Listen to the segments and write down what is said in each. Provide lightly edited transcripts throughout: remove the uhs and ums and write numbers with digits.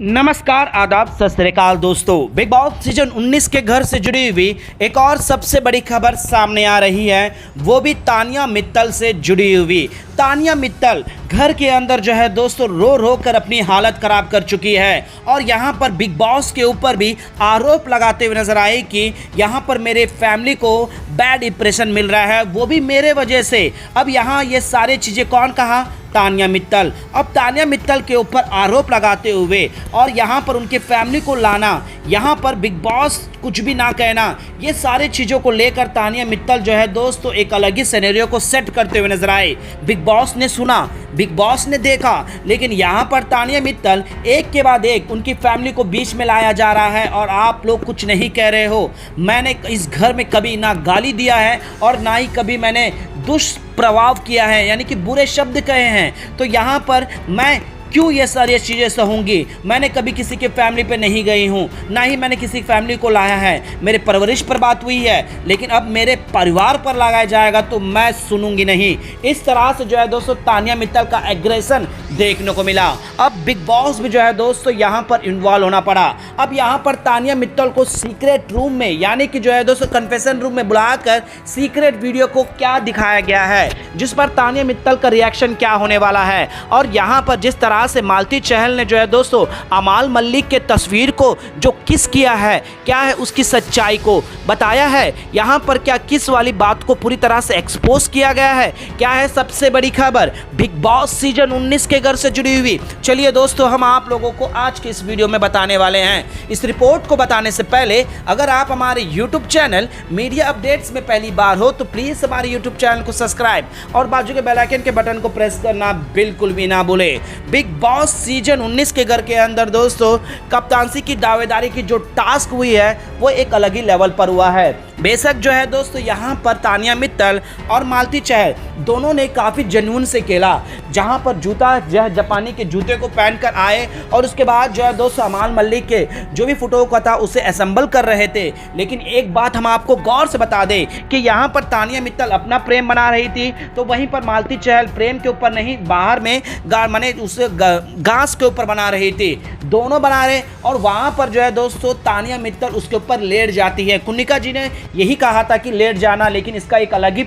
नमस्कार, आदाब, सत श्री अकाल दोस्तों। बिग बॉस सीजन 19 के घर से जुड़ी हुई एक और सबसे बड़ी खबर सामने आ रही है, वो भी तानिया मित्तल से जुड़ी हुई। तानिया मित्तल घर के अंदर जो है दोस्तों रो रो कर अपनी हालत खराब कर चुकी है और यहाँ पर बिग बॉस के ऊपर भी आरोप लगाते हुए नजर आए कि यहाँ पर मेरे फैमिली को बैड इंप्रेशन मिल रहा है, वो भी मेरे वजह से। अब यहाँ ये सारी चीज़ें कौन कहा? तानिया मित्तल। अब तानिया मित्तल के ऊपर आरोप लगाते हुए और यहाँ पर उनके फैमिली को लाना, यहाँ पर बिग बॉस कुछ भी ना कहना, ये सारे चीज़ों को लेकर तानिया मित्तल जो है दोस्तों एक अलग ही सिनेरियो को सेट करते हुए नजर आए। बिग बॉस ने सुना, बिग बॉस ने देखा, लेकिन यहाँ पर तानिया मित्तल एक के बाद एक उनकी फैमिली को बीच में लाया जा रहा है और आप लोग कुछ नहीं कह रहे हो। मैंने इस घर में कभी ना गाली दिया है और ना ही कभी मैंने दुष्प्रभाव किया है, यानी कि बुरे शब्द कहे हैं, तो यहाँ पर मैं क्यों ये सारी चीज़ें सहूँगी? मैंने कभी किसी के फैमिली पे नहीं गई हूँ, ना ही मैंने किसी फैमिली को लाया है। मेरे परवरिश पर बात हुई है, लेकिन अब मेरे परिवार पर लगाया जाएगा तो मैं सुनूंगी नहीं। इस तरह से जो है दोस्तों तानिया मित्तल का एग्रेशन देखने को मिला। अब बिग बॉस भी जो है दोस्तों यहाँ पर इन्वॉल्व होना पड़ा। अब यहाँ पर तानिया मित्तल को सीक्रेट रूम में, यानी कि जो है दोस्तों कन्फेशन रूम में बुलाकर सीक्रेट वीडियो को क्या दिखाया गया है, जिस पर तानिया मित्तल का रिएक्शन क्या होने वाला है। और यहाँ पर जिस तरह से मालती चहल ने जो है दोस्तों अमाल मलिक के तस्वीर को जो किस किया है, क्या है उसकी सच्चाई को बताया है। यहाँ पर क्या किस वाली बात को पूरी तरह से एक्सपोज किया गया है, क्या है सबसे बड़ी खबर बिग बॉस सीजन 19 के घर से जुड़ी हुई। चलिए दोस्तों, हम आप लोगों को आज के इस वीडियो में बताने वाले हैं। इस रिपोर्ट को बताने से पहले अगर आप हमारे यूट्यूब चैनल मीडिया अपडेट्स में पहली बार हो तो प्लीज हमारे यूट्यूब चैनल को सब्सक्राइब और बाजू के बेल आइकन के बटन को प्रेस करना बिल्कुल भी ना भूले। बिग बॉस सीजन 19 के घर के अंदर दोस्तों कप्तानसी की दावेदारी की जो टास्क हुई है वो एक अलग ही लेवल पर हुआ है। बेशक जो है दोस्तों यहाँ पर तानिया मित्तल और मालती चहल दोनों ने काफ़ी जुनून से खेला, जहाँ पर जूता जो है जापानी के जूते को पहनकर आए और उसके बाद जो है दोस्तों अमाल मलिक के जो भी फोटो का था उसे असेंबल कर रहे थे। लेकिन एक बात हम आपको गौर से बता दें कि यहाँ पर तानिया मित्तल अपना प्रेम बना रही थी, तो वहीं पर मालती चहल प्रेम के ऊपर नहीं, बाहर में माने उसे घास के ऊपर बना रही थी। दोनों बना रहे और वहाँ पर जो है दोस्तों तानिया मित्तल उसके ऊपर लेट जाती है। कुनिका जी ने यही कहा था कि लेट जाना, लेकिन इसका एक अलग ही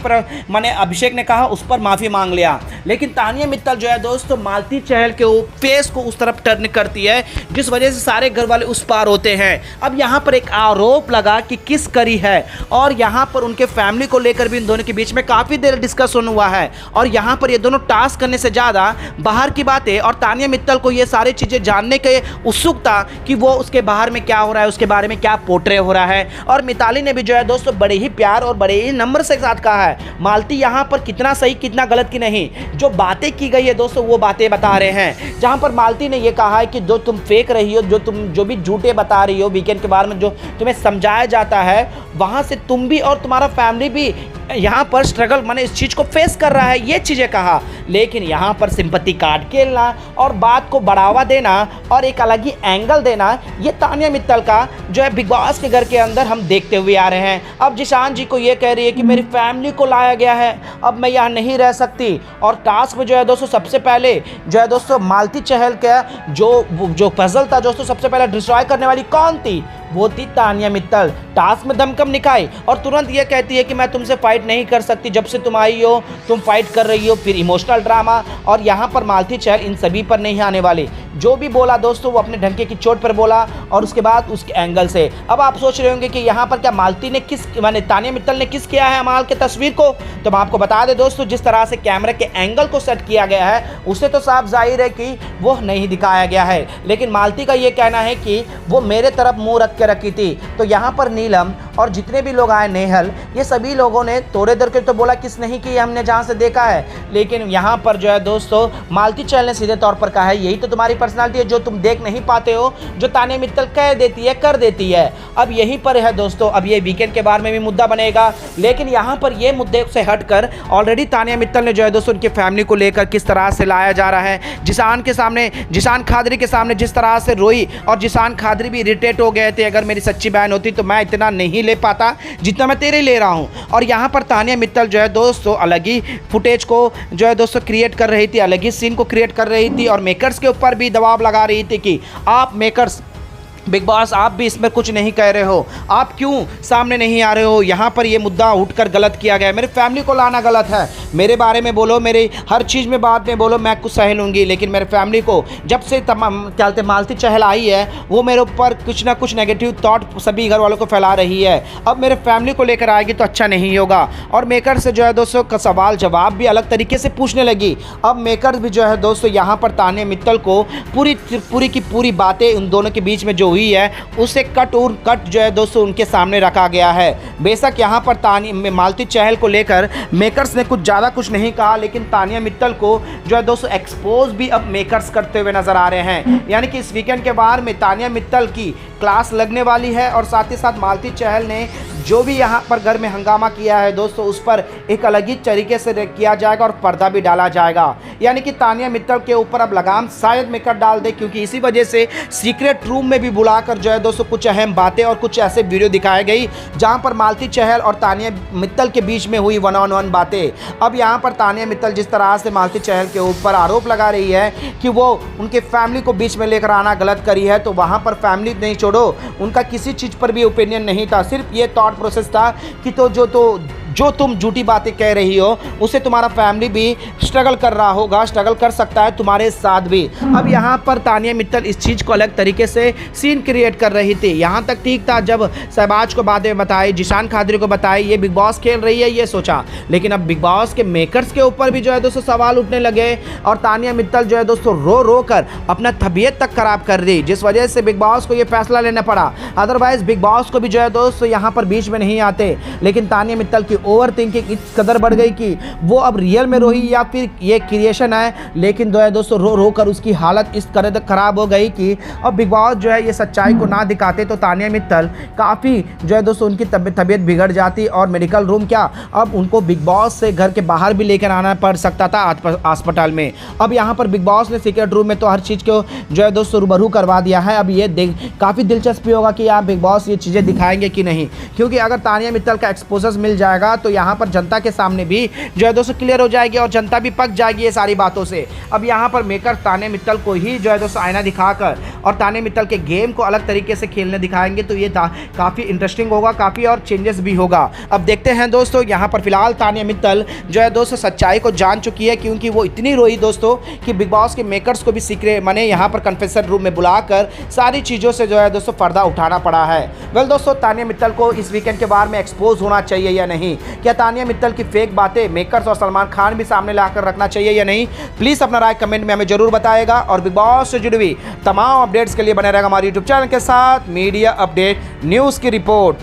माने अभिषेक ने कहा, उस पर माफ़ी मांग लिया। लेकिन तानिया मित्तल जो है दोस्तों मालती चहल के फेस को उस तरफ टर्न करती है, जिस वजह से सारे घर वाले उस पार होते हैं। अब यहाँ पर एक आरोप लगा कि किस करी है और यहाँ पर उनके फैमिली को लेकर भी इन दोनों के बीच में काफ़ी देर डिस्कशन हुआ है। और यहाँ पर ये दोनों टास्क करने से ज़्यादा बाहर की बातें, और तानिया मित्तल को ये सारी चीज़ें जानने के उत्सुकता कि वो उसके बाहर में क्या हो रहा है, उसके बारे में क्या पोर्ट्रे हो रहा है। और मिताली ने भी जो है दोस्तों बड़े ही प्यार और बड़े ही नम्र से साथ कहा है मालती यहाँ पर कितना सही कितना गलत की नहीं, जो बातें की गई है दोस्तों वो बातें बता रहे हैं। जहाँ पर मालती ने ये कहा है कि जो तुम फेंक रही हो, जो भी झूठे बता रही हो वीकेंड के बारे में, जो तुम्हें समझाया जाता है, वहाँ से तुम भी और तुम्हारा फैमिली भी यहाँ पर स्ट्रगल माने इस चीज़ को फेस कर रहा है, ये चीज़ें कहा। लेकिन यहाँ पर सिंपैथी कार्ड खेलना और बात को बढ़ावा देना और एक अलग ही एंगल देना, ये तानिया मित्तल का जो है बिग बॉस के घर के अंदर हम देखते हुए आ रहे हैं। अब जिशान जी को ये कह रही है कि मेरी फैमिली को लाया गया है, अब मैं यहाँ नहीं रह सकती। और टास्क में जो है दोस्तों सबसे पहले जो है दोस्तों मालती चहल का जो पजल था दोस्तों, सबसे पहले डिस्ट्रॉय करने वाली कौन थी? वो थी तानिया मित्तल। टास्क में दमकम निकाई और तुरंत ये कहती है कि मैं तुमसे फाइट नहीं कर सकती, जब से तुम आई हो तुम फाइट कर रही हो। फिर इमोशनल ड्रामा, और यहाँ पर मालती चहल इन सभी पर नहीं आने वाली। जो भी बोला दोस्तों वो अपने ढंके की चोट पर बोला और उसके बाद उसके एंगल से। अब आप सोच रहे होंगे कि यहाँ पर क्या मालती ने माने तानिया मित्तल ने किस किया है अमाल के तस्वीर को? तो मैं आपको बता दें दोस्तों, जिस तरह से कैमरा के एंगल को सेट किया गया है उससे तो साफ जाहिर है कि वो नहीं दिखाया गया है। लेकिन मालती का ये कहना है कि वो मेरे तरफ मुँह रख के रखी थी। तो यहाँ पर नीलम और जितने भी लोग आए, नेहल, ये सभी लोगों ने तोड़े दर के तो बोला किस नहीं की, हमने जहाँ से देखा है। लेकिन यहाँ पर जो है दोस्तों मालती चहल ने सीधे तौर पर कहा है यही तो तुम्हारी पर्सनालिटी है, जो तुम देख नहीं पाते हो, जो तानिया मित्तल कह देती है कर देती है। अब यहीं पर है दोस्तों, अब ये वीकेंड के बारे में भी मुद्दा बनेगा। लेकिन यहाँ पर ये मुद्दे से हटकर ऑलरेडी तानिया मित्तल ने जो है दोस्तों उनकी फैमिली को लेकर किस तरह से लाया जा रहा है। जिशान खादरी के सामने जिस तरह से रोई, और जिशान खादरी भी इरिटेट हो गए थे, अगर मेरी सच्ची बहन होती तो मैं इतना नहीं नहीं ले पाता जितना मैं तेरे ले रहा हूँ। और यहाँ पर तानिया मित्तल जो है दोस्तों अलग ही फुटेज को जो है दोस्तों क्रिएट कर रही थी, अलग ही सीन को क्रिएट कर रही थी और मेकर्स के ऊपर भी दबाव लगा रही थी कि आप मेकर्स, बिग बॉस आप भी इसमें कुछ नहीं कह रहे हो, आप क्यों सामने नहीं आ रहे हो, यहाँ पर ये मुद्दा उठकर गलत किया गया है, मेरे फैमिली को लाना गलत है, मेरे बारे में बोलो, मेरे हर चीज़ में बात में बोलो, मैं कुछ सह लूँगी, लेकिन मेरे फैमिली को जब से चलते मालती चहल आई है वो मेरे ऊपर कुछ ना कुछ नेगेटिव थॉट सभी घर वालों को फैला रही है, अब मेरे फैमिली को लेकर आएगी तो अच्छा नहीं होगा। और मेकर से जो है दोस्तों का सवाल जवाब भी अलग तरीके से पूछने लगी। अब मेकर भी जो है दोस्तों यहाँ पर तानिया मित्तल को पूरी की पूरी बातें उन दोनों के बीच में जो हुई है उसे कट जो है दोस्तों उनके सामने रखा गया है। बेशक यहाँ पर मालती चहल को लेकर मेकर्स ने कुछ कुछ नहीं कहा, लेकिन तानिया मित्तल को जो है दोस्तों एक्सपोज भी अब मेकर्स करते हुए नजर आ रहे हैं। यानी कि इस वीकेंड के बार में तानिया मित्तल की क्लास लगने वाली है और साथ ही साथ मालती चहल ने जो भी यहाँ पर घर में हंगामा किया है दोस्तों उस पर एक अलग ही तरीके से किया जाएगा और पर्दा भी डाला जाएगा। यानी कि तानिया मित्तल के ऊपर अब लगाम शायद मेकर डाल दे, क्योंकि इसी वजह से सीक्रेट रूम में भी बुलाकर जो है दोस्तों कुछ अहम बातें और कुछ ऐसे वीडियो दिखाए गई जहाँ पर मालती चहल और तानिया मित्तल के बीच में हुई 1-on-1 बातें। अब यहाँ पर तानिया मित्तल जिस तरह से मालती चहल के ऊपर आरोप लगा रही है कि वो उनके फैमिली को बीच में लेकर आना गलत करी है, तो वहाँ पर फैमिली नहीं छोड़ो, उनका किसी चीज़ पर भी ओपिनियन नहीं था, सिर्फ ये थॉट प्रोसेस था कि जो तुम झूठी बातें कह रही हो उसे तुम्हारा फैमिली भी स्ट्रगल कर रहा होगा, स्ट्रगल कर सकता है तुम्हारे साथ भी। अब यहाँ पर तानिया मित्तल इस चीज़ को अलग तरीके से सीन क्रिएट कर रही थी। यहाँ तक ठीक था जब शहबाज को बातें बताई, जिशान खादरी को बताई ये बिग बॉस खेल रही है ये सोचा, लेकिन अब बिग बॉस के मेकर्स के ऊपर भी जो है दोस्तों सवाल उठने लगे और तानिया मित्तल जो है दोस्तों रो कर अपना तबीयत तक खराब कर दी, जिस वजह से बिग बॉस को ये फैसला लेना पड़ा। अदरवाइज बिग बॉस को भी जो है दोस्तों यहाँ पर बीच में नहीं आते, लेकिन तानिया मित्तल की ओवर थिंकिंग इस कदर बढ़ गई कि वो अब रियल में रोही या फिर ये क्रिएशन है, लेकिन जो है दोस्तों रो कर उसकी हालत इस कदर खराब हो गई कि अब बिग बॉस जो है ये सच्चाई को ना दिखाते तो तानिया मित्तल काफ़ी जो है दोस्तों उनकी तबीयत बिगड़ जाती और मेडिकल रूम क्या अब उनको बिग बॉस से घर के बाहर भी लेकर आना पड़ सकता था अस्पताल में। अब यहाँ पर बिग बॉस ने सीक्रेट रूम में तो हर चीज़ को जो है दोस्तों रूबरू करवा दिया है। अब ये काफ़ी दिलचस्पी होगा कि आप बिग बॉस ये चीज़ें दिखाएंगे कि नहीं, क्योंकि अगर तानिया मित्तल का एक्सपोजर मिल जाएगा तो यहाँ पर जनता के सामने भी जो है दोस्तों क्लियर हो जाएगी और जनता भी पक जाएगी ये सारी बातों से। अब यहाँ पर मेकर तानिया मित्तल को ही जो है दोस्तों आईना दिखाकर और तानिया मित्तल के गेम को अलग तरीके से खेलने दिखाएंगे तो ये काफ़ी इंटरेस्टिंग होगा, काफ़ी और चेंजेस भी होगा। अब देखते हैं दोस्तों, यहाँ पर फिलहाल तानिया मित्तल जो है दोस्तों सच्चाई को जान चुकी है, क्योंकि वो इतनी रोई दोस्तों कि बिग बॉस के मेकर्स को भी सीक्रेट माने यहाँ पर कन्फेशन रूम में बुलाकर सारी चीज़ों से जो है दोस्तों पर्दा उठाना पड़ा है। वेल दोस्तों, तानिया मित्तल को इस वीकेंड के बारे में एक्सपोज होना चाहिए या नहीं? क्या तानिया मित्तल की फेक बातें मेकर्स और सलमान खान भी सामने लाकर रखना चाहिए या नहीं? प्लीज़ अपना राय कमेंट में हमें जरूर बताएगा और बिग बॉस से जुड़ी हुई तमाम अपडेट्स के लिए बने रहेगा हमारे यूट्यूब चैनल के साथ। मीडिया अपडेट न्यूज़ की रिपोर्ट।